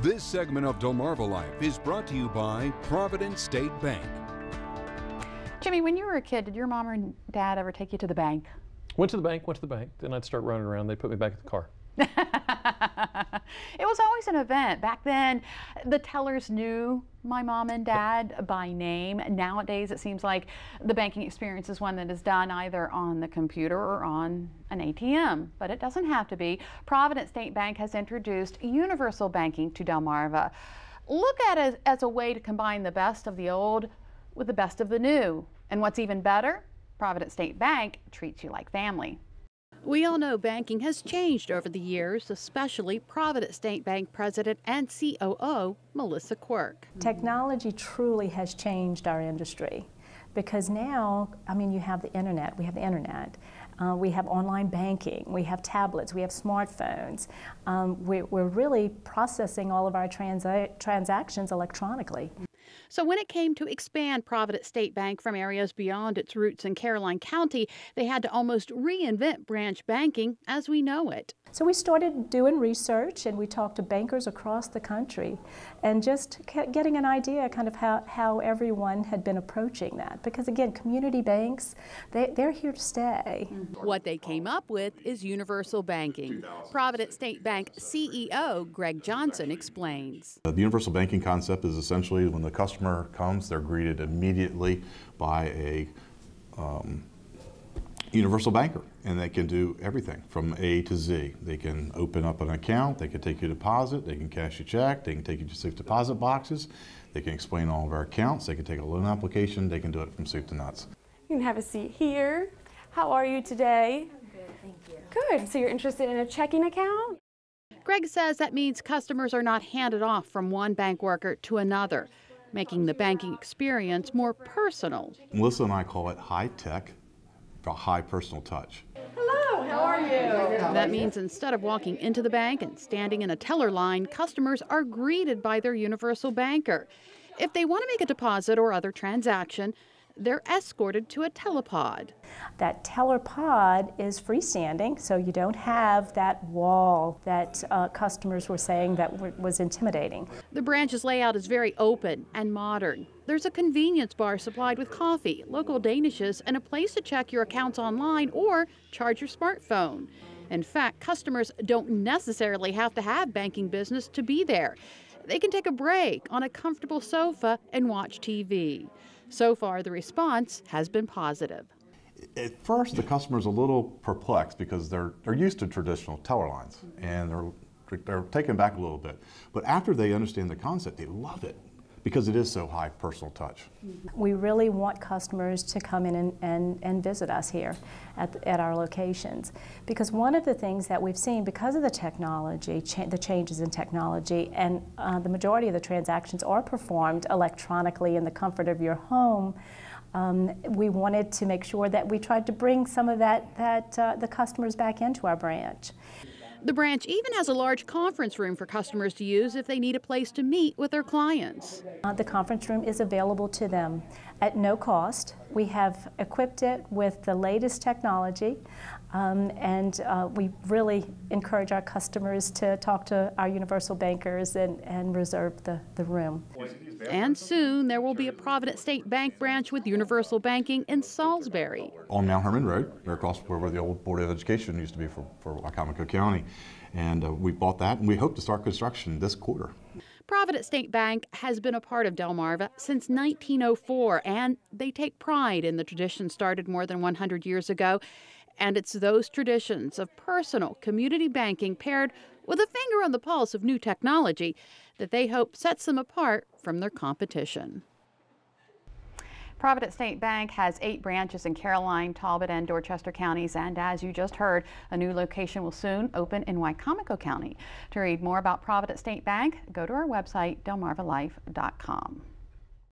This segment of Delmarva Life is brought to you by Provident State Bank. Jimmy, when you were a kid, did your mom or dad ever take you to the bank? Went to the bank, then I'd start running around. They'd put me back in the car. It was always an event. Back then, the tellers knew my mom and dad by name. Nowadays, it seems like the banking experience is one that is done either on the computer or on an ATM, but it doesn't have to be. Provident State Bank has introduced universal banking to Delmarva. Look at it as a way to combine the best of the old with the best of the new. And what's even better, Provident State Bank treats you like family. We all know banking has changed over the years, especially Provident State Bank President and COO Melissa Quirk. Technology truly has changed our industry because now, you have the internet, we have online banking, we have tablets, we have smartphones. We're really processing all of our transactions electronically. So when it came to expand Provident State Bank from areas beyond its roots in Caroline County, they had to almost reinvent branch banking as we know it. So we started doing research and we talked to bankers across the country and just getting an idea kind of how everyone had been approaching that. Because again, community banks, they're here to stay. What they came up with is universal banking. Provident State Bank CEO Greg Johnson explains. The universal banking concept is essentially when the customer comes, they're greeted immediately by a universal banker, and they can do everything from A to Z. They can open up an account, they can take your deposit, they can cash your check, they can take you to safe deposit boxes, they can explain all of our accounts, they can take a loan application, they can do it from soup to nuts. You can have a seat here. How are you today? I'm good, thank you. Good, so you're interested in a checking account? Greg says that means customers are not handed off from one bank worker to another, making the banking experience more personal. Melissa and I call it high tech, a high personal touch. Hello, how are you? That means instead of walking into the bank and standing in a teller line, customers are greeted by their universal banker. If they want to make a deposit or other transaction, they're escorted to a telepod. That teller pod is freestanding, so you don't have that wall that customers were saying that was intimidating. The branch's layout is very open and modern. There's a convenience bar supplied with coffee, local danishes, and a place to check your accounts online or charge your smartphone. In fact, customers don't necessarily have to have banking business to be there. They can take a break on a comfortable sofa and watch TV. So far, the response has been positive. At first, the customer's a little perplexed because they're used to traditional teller lines, and they're taken back a little bit. But after they understand the concept, they love it because it is so high personal touch. We really want customers to come in and visit us here at our locations. Because one of the things that we've seen because of the technology, the changes in technology, and the majority of the transactions are performed electronically in the comfort of your home, we wanted to make sure that we tried to bring some of the customers back into our branch. The branch even has a large conference room for customers to use if they need a place to meet with their clients. The conference room is available to them at no cost. We have equipped it with the latest technology, and we really encourage our customers to talk to our universal bankers and reserve the room. And soon there will be a Provident State Bank branch with universal banking in Salisbury. On Mount Herman Road, they're across where the old Board of Education used to be for Wycomico County. And we bought that, and we hope to start construction this quarter. Provident State Bank has been a part of Delmarva since 1904, and they take pride in the tradition started more than 100 years ago. And it's those traditions of personal community banking paired with a finger on the pulse of new technology that they hope sets them apart from their competition. Provident State Bank has 8 branches in Caroline, Talbot, and Dorchester counties, and as you just heard, a new location will soon open in Wycomico County. To read more about Provident State Bank, go to our website, delmarvalife.com.